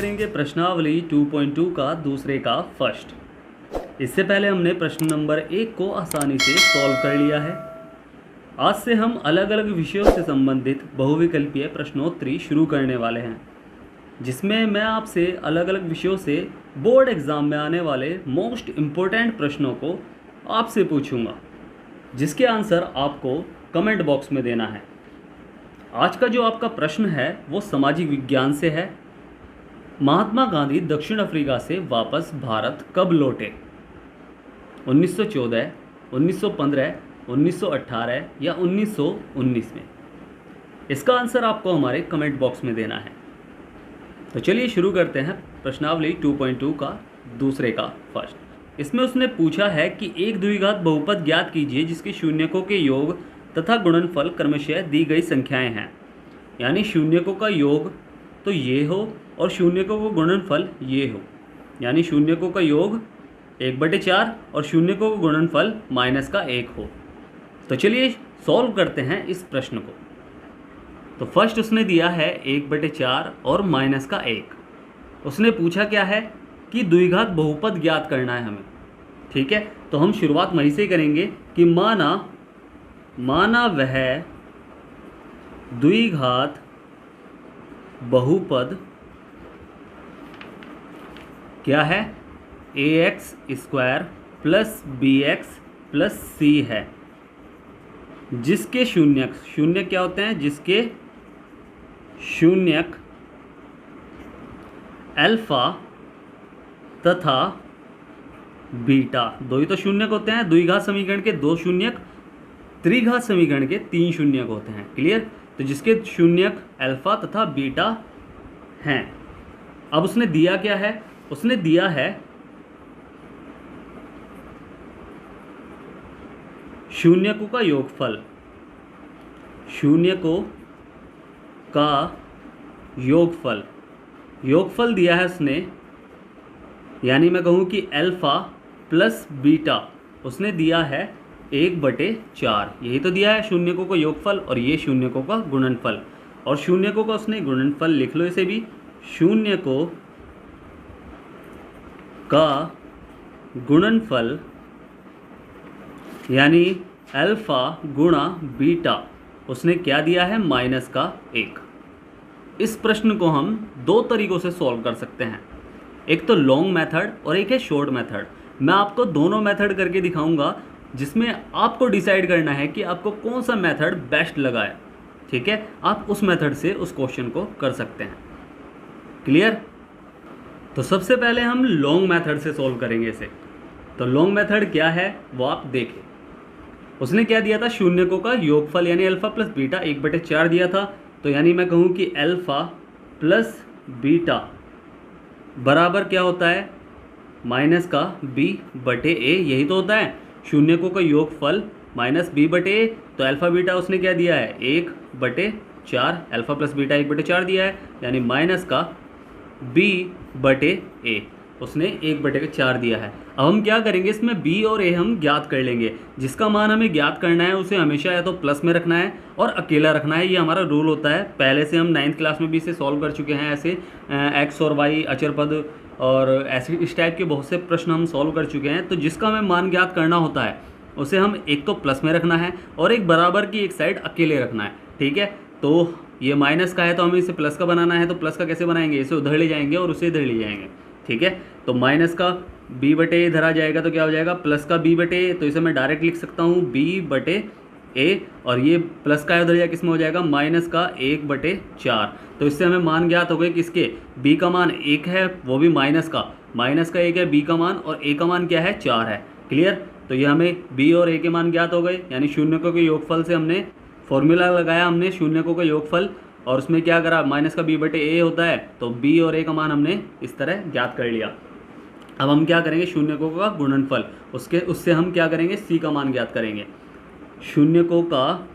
करेंगे प्रश्नावली 2.2 का दूसरे का फर्स्ट। इससे पहले हमने प्रश्न नंबर 1 को आसानी से सॉल्व कर लिया है। आज से हम अलग अलग विषयों से संबंधित बहुविकल्पीय प्रश्नोत्तरी शुरू करने वाले हैं, जिसमें मैं आपसे अलग अलग विषयों से बोर्ड एग्ज़ाम में आने वाले मोस्ट इम्पोर्टेंट प्रश्नों को आपसे पूछूंगा, जिसके आंसर आपको कमेंट बॉक्स में देना है। आज का जो आपका प्रश्न है वो सामाजिक विज्ञान से है। महात्मा गांधी दक्षिण अफ्रीका से वापस भारत कब लौटे? 1914, 1915, 1918 या 1919 में? इसका आंसर आपको हमारे कमेंट बॉक्स में देना है। तो चलिए शुरू करते हैं प्रश्नावली 2.2 का दूसरे का फर्स्ट। इसमें उसने पूछा है कि एक द्विघात बहुपद ज्ञात कीजिए जिसके शून्यकों के योग तथा गुणनफल क्रमशः दी गई संख्याएं हैं। यानी शून्यकों का योग तो ये हो और शून्यकों का गुणनफल ये हो। यानी शून्यकों का योग 1/4 और शून्यकों का गुणनफल -1 हो। तो चलिए सॉल्व करते हैं इस प्रश्न को। तो फर्स्ट उसने दिया है 1/4 और -1। उसने पूछा क्या है कि द्विघात बहुपद ज्ञात करना है हमें। ठीक है, तो हम शुरुआत वहीं से करेंगे कि माना वह द्विघात बहुपद क्या है? ax² + bx + c है, जिसके शून्यक क्या होते हैं? जिसके शून्यक अल्फा तथा बीटा, दो ही तो शून्यक होते हैं। द्विघात समीकरण के 2 शून्यक, त्रिघात समीकरण के 3 शून्यक होते हैं। क्लियर? तो जिसके शून्यक अल्फा तथा बीटा हैं। अब उसने दिया क्या है? उसने दिया है शून्यकों का योगफल। शून्यकों का योगफल दिया है उसने। यानी मैं कहूँ कि अल्फा प्लस बीटा उसने दिया है 1/4। यही तो दिया है शून्यकों का योगफल और ये शून्यकों का गुणनफल। और शून्यकों का उसने गुणनफल लिख लो इसे भी। शून्यकों का गुणनफल यानी अल्फा गुणा बीटा उसने क्या दिया है? -1। इस प्रश्न को हम 2 तरीक़ों से सॉल्व कर सकते हैं। एक तो लॉन्ग मेथड और एक है शॉर्ट मेथड। मैं आपको दोनों मेथड करके दिखाऊंगा, जिसमें आपको डिसाइड करना है कि आपको कौन सा मेथड बेस्ट लगा है। ठीक है, आप उस मेथड से उस क्वेश्चन को कर सकते हैं। क्लियर? तो सबसे पहले हम लॉन्ग मेथड से सॉल्व करेंगे इसे। तो लॉन्ग मेथड क्या है वो आप देखें। उसने क्या दिया था? शून्यकों का योगफल यानी अल्फा प्लस बीटा 1/4 दिया था। तो यानी मैं कहूँ कि अल्फा प्लस बीटा बराबर क्या होता है? -b/a। यही तो होता है शून्यकों का योगफल -b/a। तो अल्फा बीटा उसने क्या दिया है? 1/4। अल्फा प्लस बीटा 1/4 दिया है, यानी -b/a उसने 1/4 दिया है। अब हम क्या करेंगे, इसमें b और a हम ज्ञात कर लेंगे। जिसका मान हमें ज्ञात करना है उसे हमेशा या तो प्लस में रखना है और अकेला रखना है। ये हमारा रूल होता है। पहले से हम 9th क्लास में भी इसे सॉल्व कर चुके हैं। ऐसे x और y अचर पद और ऐसे इस टाइप के बहुत से प्रश्न हम सॉल्व कर चुके हैं। तो जिसका हमें मान ज्ञात करना होता है उसे हम एक तो प्लस में रखना है और एक बराबर की एक साइड अकेले रखना है। ठीक है, तो ये माइनस का है तो हमें इसे प्लस का बनाना है। तो प्लस का कैसे बनाएंगे? इसे उधर ले जाएंगे और उसे इधर ले जाएंगे। ठीक है, तो माइनस का b/a इधर आ जाएगा तो क्या हो जाएगा? प्लस का b/a। तो इसे मैं डायरेक्ट लिख सकता हूँ b/a, और ये प्लस का उधर जाए किस में हो जाएगा? माइनस का 1/4। तो इससे हमें मान ज्ञात हो गए किसके? b का मान 1 है, वो भी माइनस का 1 है b का मान, और a का मान क्या है? 4 है। क्लियर? तो ये हमें b और a के मान ज्ञात हो गए। यानी शून्यकों के योगफल से हमने फॉर्मूला लगाया, हमने शून्यकों का योगफल, और उसमें क्या करा? माइनस का b/a होता है, तो b और a का मान हमने इस तरह ज्ञात कर लिया। अब हम क्या करेंगे? शून्यकों का गुणनफल, उससे हम क्या करेंगे? c का मान ज्ञात करेंगे। शून्यकों का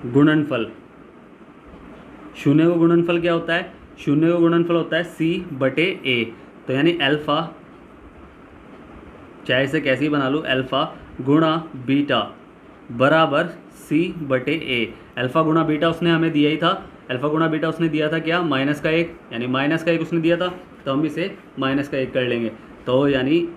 गुणनफल, शून्य का गुणनफल क्या होता है? शून्य का गुणनफल होता है c/a। तो यानी अल्फा, चाहे इसे कैसे ही बना लूँ, अल्फा गुणा बीटा बराबर सी बटे ए। अल्फ़ा गुणा बीटा उसने हमें दिया ही था, अल्फ़ा गुणा बीटा उसने दिया था क्या, माइनस का एक, यानी माइनस का एक उसने दिया था, तो हम इसे माइनस का एक कर लेंगे। तो यानी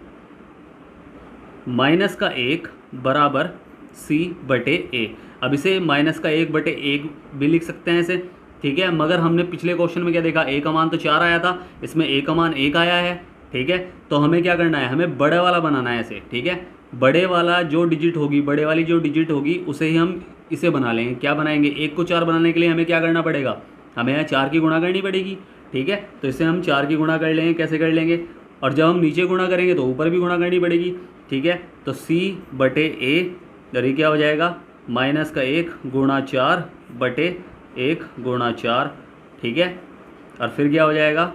माइनस का एक बराबर सी बटे ए। अब इसे माइनस का एक बटे एक भी लिख सकते हैं इसे, ठीक है। मगर हमने पिछले क्वेश्चन में क्या देखा, ए का मान तो 4 आया था, इसमें ए का मान 1 आया है, ठीक है। तो हमें क्या करना है, हमें बड़े वाला बनाना है इसे, ठीक है। बड़े वाला जो डिजिट होगी, बड़े वाली जो डिजिट होगी उसे ही हम इसे बना लेंगे। क्या बनाएंगे, एक को 4 बनाने के लिए हमें क्या करना पड़ेगा, हमें यहाँ 4 की गुणा करनी पड़ेगी, ठीक है। तो इसे हम 4 की गुणा कर लेंगे, कैसे कर लेंगे, और जब हम नीचे गुणा करेंगे तो ऊपर भी गुणा करनी पड़ेगी, ठीक है। तो सी बटे ए, और ये क्या हो जाएगा, माइनस का एक गुणा 4 बटे 1 गुणा 4, ठीक है। और फिर क्या हो जाएगा,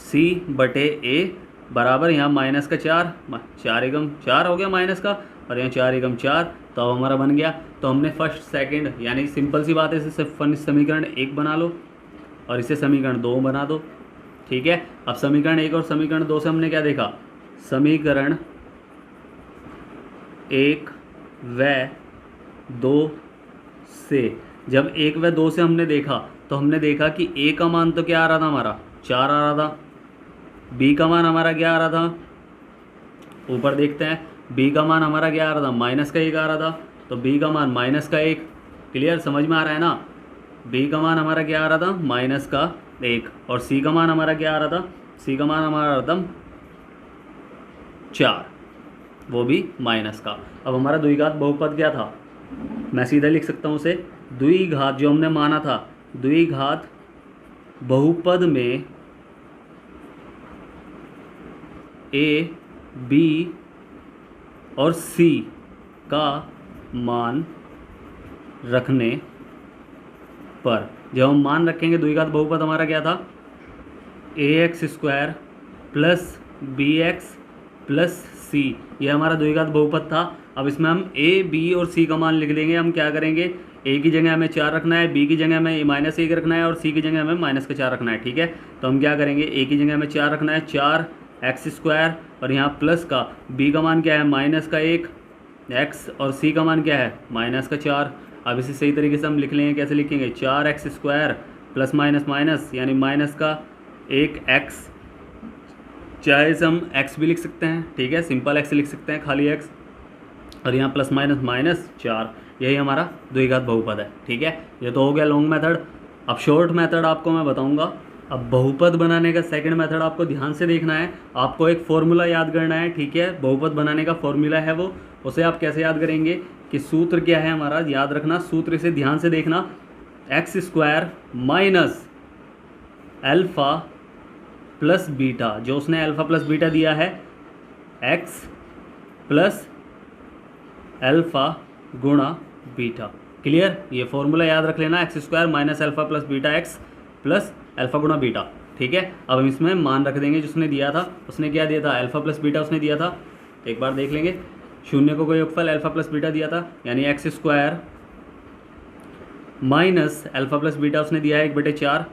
सी बटे ए बराबर यहाँ माइनस का 4, 4 एकम 4 हो गया माइनस का, और यहाँ 4 एकम 4, तो अब हमारा बन गया। तो हमने फर्स्ट सेकंड, यानी सिंपल सी बात है, इसे समीकरण 1 बना लो और इसे समीकरण 2 बना दो, ठीक है। अब समीकरण 1 और समीकरण 2 से हमने क्या देखा, समीकरण 1 व 2 से, जब 1 व 2 से हमने देखा तो हमने देखा कि ए का मान तो क्या आ रहा था हमारा, 4 आ रहा था, बी का मान हमारा क्या आ रहा था, ऊपर देखते हैं, बी का मान हमारा क्या आ रहा था, माइनस का 1 आ रहा था, तो बी का मान माइनस का 1, क्लियर, समझ में आ रहा है ना। बी का मान हमारा क्या आ रहा था, माइनस का 1, और सी का मान हमारा क्या आ रहा था, सी का मान हमारा आ रहा था 4, वो भी माइनस का। अब हमारा द्विघात बहुपद क्या था, मैं सीधा लिख सकता हूँ उसे, द्विघात जो हमने माना था, द्विघात बहुपद में ए, बी और सी का मान रखने पर, जब हम मान रखेंगे, द्विघात बहुपद हमारा क्या था, a x square plus b x plus c, ये हमारा द्विघात बहुपद था। अब इसमें हम ए, बी और सी का मान लिख देंगे। हम क्या करेंगे, ए की जगह हमें 4 रखना है, बी की जगह हमें माइनस 1 रखना है, और सी की जगह हमें माइनस का 4 रखना है, ठीक है। तो हम क्या करेंगे, ए की जगह हमें 4 रखना है, 4 एक्स स्क्वायर, और यहाँ प्लस का बी का मान क्या है, माइनस का 1 एक्स, और सी का मान क्या है, माइनस का 4। अब इसे सही तरीके से हम लिख लेंगे, कैसे लिखेंगे, 4 x square plus minus minus, यानी माइनस का 1 एक्स, चाहे इसे हम एक्स भी लिख सकते हैं, ठीक है, सिंपल एक्स लिख सकते हैं, खाली एक्स, और यहाँ प्लस माइनस माइनस 4, यही हमारा द्विघात बहुपद है, ठीक है। ये तो हो गया लॉन्ग मेथड। अब शॉर्ट मेथड आपको मैं बताऊंगा। अब बहुपद बनाने का सेकंड मेथड आपको ध्यान से देखना है, आपको एक फॉर्मूला याद करना है, ठीक है। बहुपद बनाने का फॉर्मूला है वो, उसे आप कैसे याद करेंगे कि सूत्र क्या है हमारा, याद रखना सूत्र, इसे ध्यान से देखना, x square minus alpha plus beta, जो उसने अल्फ़ा प्लस बीटा दिया है, एक्स प्लस अल्फ़ा गुणा बीटा, क्लियर। ये फॉर्मूला याद रख लेना, x square minus alpha plus beta x plus alpha गुणा बीटा, ठीक है। अब हम इसमें मान रख देंगे जो उसने दिया था, उसने क्या दिया था, अल्फ़ा प्लस बीटा उसने दिया था, एक बार देख लेंगे, शून्य को कोई योगफल अल्फ़ा प्लस बीटा दिया था, यानी x square minus alpha plus beta उसने दिया है 1/4।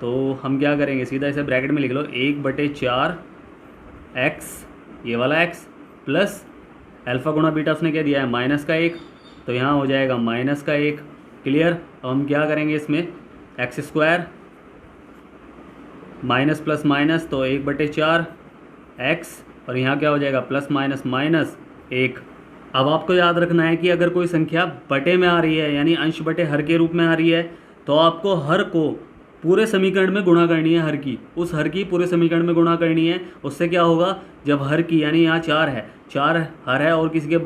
तो हम क्या करेंगे, सीधा इसे ब्रैकेट में लिख लो, 1/4 एक्स, ये वाला एक्स, प्लस अल्फ़ा गुणा बीटा उसने क्या दिया है, माइनस का 1, तो यहाँ हो जाएगा माइनस का 1, क्लियर। अब हम क्या करेंगे इसमें, x square minus plus minus, तो 1/4 एक्स, और यहाँ क्या हो जाएगा, प्लस माइनस माइनस 1। अब आपको याद रखना है कि अगर कोई संख्या बटे में आ रही है, यानी अंश बटे हर के रूप में आ रही है, तो आपको हर को पूरे समीकरण में गुणा करनी है, हर की, उस हर की पूरे समीकरण में गुणा करनी है। उससे क्या होगा, जब हर की, यानी यहाँ 4 है, 4 हर है और किसी के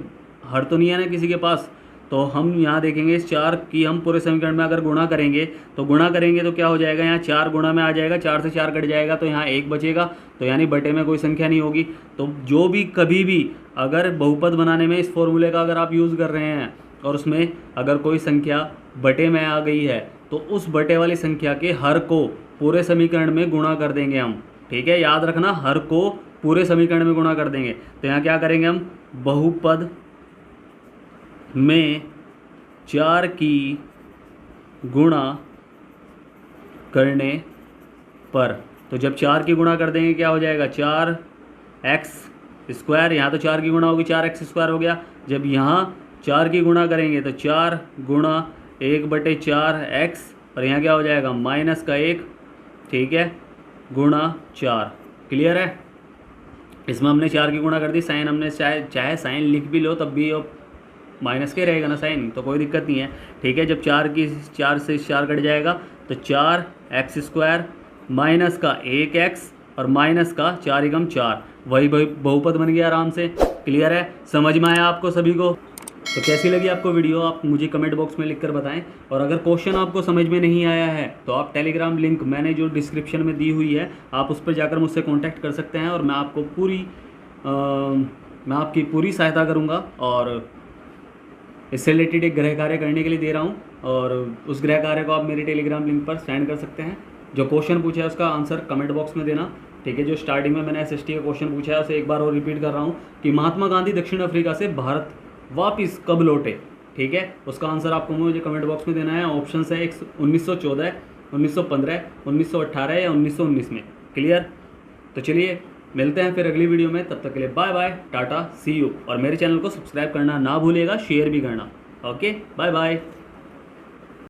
हर तो नहीं है ना किसी के पास, तो हम यहाँ देखेंगे इस 4 की हम पूरे समीकरण में अगर गुणा करेंगे तो क्या हो जाएगा, यहाँ 4 गुणा में आ जाएगा, 4 से 4 कट जाएगा, तो यहाँ 1 बचेगा, तो यानी बटे में कोई संख्या नहीं होगी। तो जो भी कभी भी अगर बहुपद बनाने में इस फॉर्मूले का अगर आप यूज़ कर रहे हैं और उसमें अगर कोई संख्या बटे में आ गई है, तो उस बटे वाली संख्या के हर को पूरे समीकरण में गुणा कर देंगे हम, ठीक है, याद रखना, हर को पूरे समीकरण में गुणा कर देंगे। तो यहाँ क्या करेंगे हम, बहुपद में 4 की गुणा करने पर, तो जब 4 की गुणा कर देंगे क्या हो जाएगा, 4 एक्स स्क्वायर, यहाँ तो 4 की गुणा होगी, 4 एक्स स्क्वायर हो गया। जब यहाँ 4 की गुणा करेंगे तो 4 गुणा 1/4 एक्स, और यहाँ क्या हो जाएगा माइनस का 1, ठीक है, गुणा 4। क्लियर है। इसमें हमने 4 की गुणा कर दी, साइन हमने चाहे साइन लिख भी लो तब भी माइनस के रहेगा ना साइन, तो कोई दिक्कत नहीं है। ठीक है, जब 4 से 4 कट जाएगा तो 4x² माइनस का 1x और माइनस का 4 एकम 4, वही बहुपद बन गया आराम से। क्लियर है, समझ में आया आपको सभी को? तो कैसी लगी आपको वीडियो आप मुझे कमेंट बॉक्स में लिखकर बताएं। और अगर क्वेश्चन आपको समझ में नहीं आया है तो आप टेलीग्राम लिंक मैंने जो डिस्क्रिप्शन में दी हुई है आप उस पर जाकर मुझसे कांटेक्ट कर सकते हैं, और मैं आपको मैं आपकी पूरी सहायता करूंगा। और इससे रिलेटेड एक गृह कार्य करने के लिए दे रहा हूँ, और उस गृह कार्य को आप मेरे टेलीग्राम लिंक पर सेंड कर सकते हैं। जो क्वेश्चन पूछा है उसका आंसर कमेंट बॉक्स में देना। ठीक है, जो स्टार्टिंग में मैंने SST का क्वेश्चन पूछा है उसे एक बार और रिपीट कर रहा हूँ कि महात्मा गांधी दक्षिण अफ्रीका से भारत वापिस कब लौटे। ठीक है, उसका आंसर आपको मुझे कमेंट बॉक्स में देना है। ऑप्शन है 1914, 1915, 1918 या 1919 में। क्लियर। तो चलिए मिलते हैं फिर अगली वीडियो में, तब तक के लिए bye bye, tata, see you. और मेरे चैनल को सब्सक्राइब करना ना भूलिएगा, शेयर भी करना। Okay, bye bye.